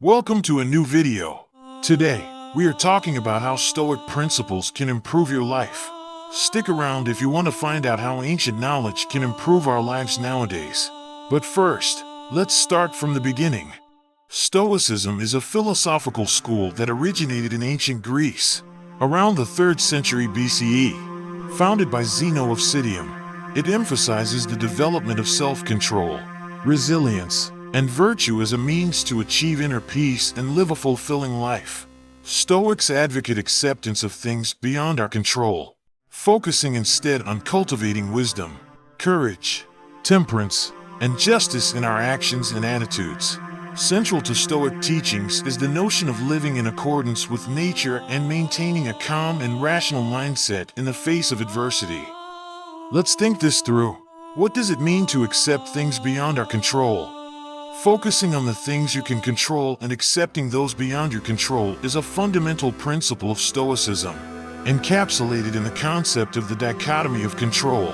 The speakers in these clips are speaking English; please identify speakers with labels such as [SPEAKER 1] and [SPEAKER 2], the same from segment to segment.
[SPEAKER 1] Welcome to a new video. Today, we are talking about how Stoic principles can improve your life. Stick around if you want to find out how ancient knowledge can improve our lives nowadays. But first, let's start from the beginning. Stoicism is a philosophical school that originated in ancient Greece, around the 3rd century BCE. Founded by Zeno of Citium, it emphasizes the development of self-control, resilience, and virtue as a means to achieve inner peace and live a fulfilling life. Stoics advocate acceptance of things beyond our control, focusing instead on cultivating wisdom, courage, temperance, and justice in our actions and attitudes. Central to Stoic teachings is the notion of living in accordance with nature and maintaining a calm and rational mindset in the face of adversity. Let's think this through. What does it mean to accept things beyond our control? Focusing on the things you can control and accepting those beyond your control is a fundamental principle of Stoicism, encapsulated in the concept of the dichotomy of control.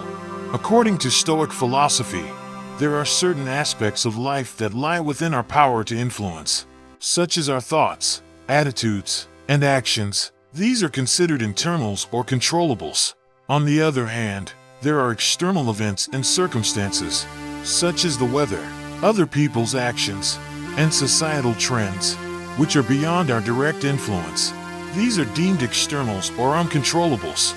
[SPEAKER 1] According to Stoic philosophy, there are certain aspects of life that lie within our power to influence, such as our thoughts, attitudes, and actions. These are considered internals or controllables. On the other hand, there are external events and circumstances, such as the weather, other people's actions, and societal trends, which are beyond our direct influence. These are deemed externals or uncontrollables.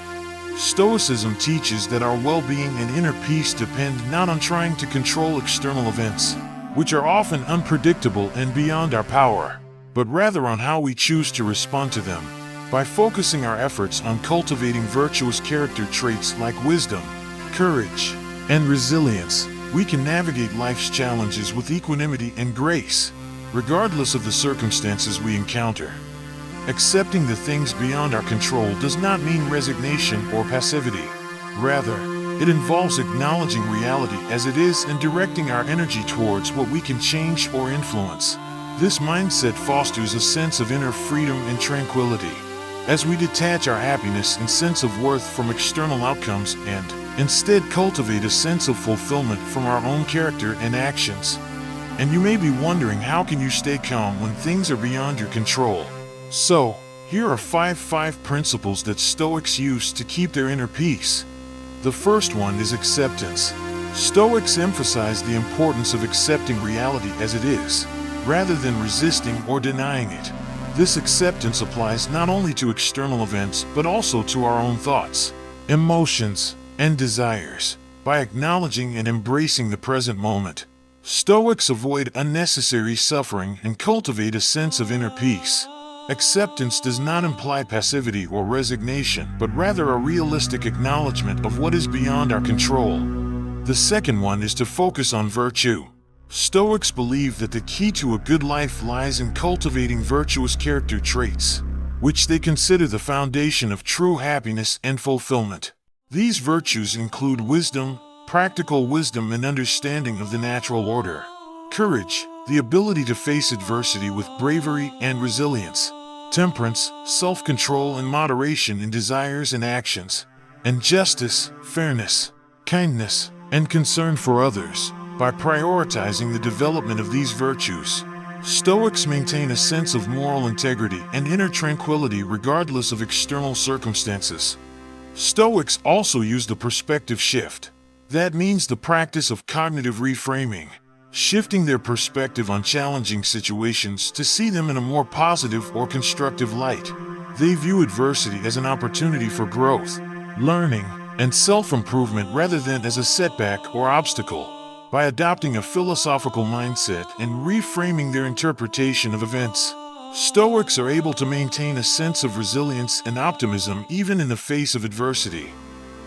[SPEAKER 1] Stoicism teaches that our well-being and inner peace depend not on trying to control external events, which are often unpredictable and beyond our power, but rather on how we choose to respond to them. By focusing our efforts on cultivating virtuous character traits like wisdom, courage, and resilience, we can navigate life's challenges with equanimity and grace, regardless of the circumstances we encounter. Accepting the things beyond our control does not mean resignation or passivity. Rather, it involves acknowledging reality as it is and directing our energy towards what we can change or influence. This mindset fosters a sense of inner freedom and tranquility, as we detach our happiness and sense of worth from external outcomes and, instead, cultivate a sense of fulfillment from our own character and actions. And you may be wondering, how can you stay calm when things are beyond your control? So, here are five principles that Stoics use to keep their inner peace. The first one is acceptance. Stoics emphasize the importance of accepting reality as it is, rather than resisting or denying it. This acceptance applies not only to external events but also to our own thoughts, emotions, and desires. By acknowledging and embracing the present moment, Stoics avoid unnecessary suffering and cultivate a sense of inner peace. Acceptance does not imply passivity or resignation, but rather a realistic acknowledgement of what is beyond our control. The second one is to focus on virtue. Stoics believe that the key to a good life lies in cultivating virtuous character traits, which they consider the foundation of true happiness and fulfillment. These virtues include wisdom, practical wisdom and understanding of the natural order, courage, the ability to face adversity with bravery and resilience, temperance, self-control and moderation in desires and actions, and justice, fairness, kindness, and concern for others. By prioritizing the development of these virtues, Stoics maintain a sense of moral integrity and inner tranquility regardless of external circumstances. Stoics also use the perspective shift. That means the practice of cognitive reframing, shifting their perspective on challenging situations to see them in a more positive or constructive light. They view adversity as an opportunity for growth, learning, and self-improvement rather than as a setback or obstacle. By adopting a philosophical mindset and reframing their interpretation of events, Stoics are able to maintain a sense of resilience and optimism even in the face of adversity.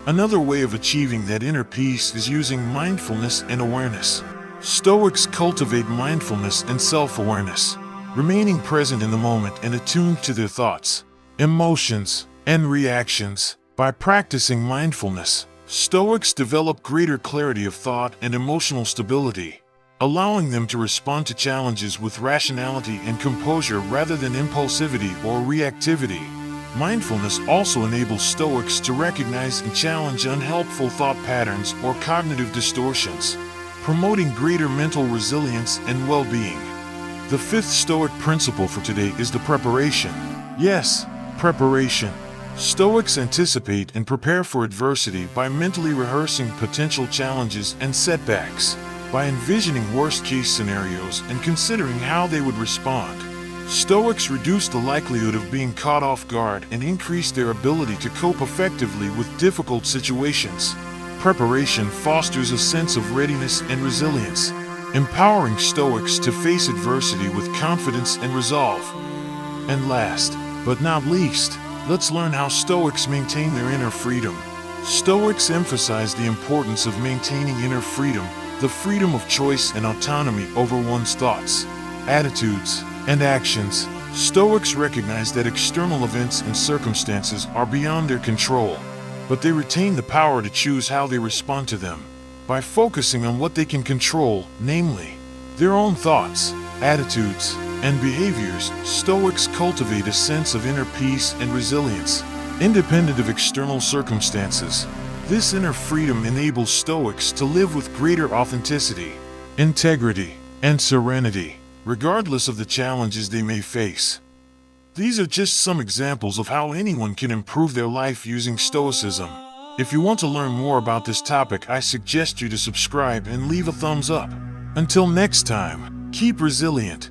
[SPEAKER 1] Another way of achieving that inner peace is using mindfulness and awareness. Stoics cultivate mindfulness and self-awareness, remaining present in the moment and attuned to their thoughts, emotions, and reactions. By practicing mindfulness, Stoics develop greater clarity of thought and emotional stability, allowing them to respond to challenges with rationality and composure rather than impulsivity or reactivity. Mindfulness also enables Stoics to recognize and challenge unhelpful thought patterns or cognitive distortions, promoting greater mental resilience and well-being. The fifth Stoic principle for today is the preparation. Yes, preparation. Stoics anticipate and prepare for adversity by mentally rehearsing potential challenges and setbacks, by envisioning worst-case scenarios and considering how they would respond. Stoics reduce the likelihood of being caught off guard and increase their ability to cope effectively with difficult situations. Preparation fosters a sense of readiness and resilience, empowering Stoics to face adversity with confidence and resolve. And last, but not least, let's learn how Stoics maintain their inner freedom. Stoics emphasize the importance of maintaining inner freedom, the freedom of choice and autonomy over one's thoughts, attitudes, and actions. Stoics recognize that external events and circumstances are beyond their control, but they retain the power to choose how they respond to them. By focusing on what they can control, namely, their own thoughts, attitudes, and behaviors, Stoics cultivate a sense of inner peace and resilience, independent of external circumstances. This inner freedom enables Stoics to live with greater authenticity, integrity, and serenity, regardless of the challenges they may face. These are just some examples of how anyone can improve their life using Stoicism. If you want to learn more about this topic, I suggest you to subscribe and leave a thumbs up. Until next time, keep resilient,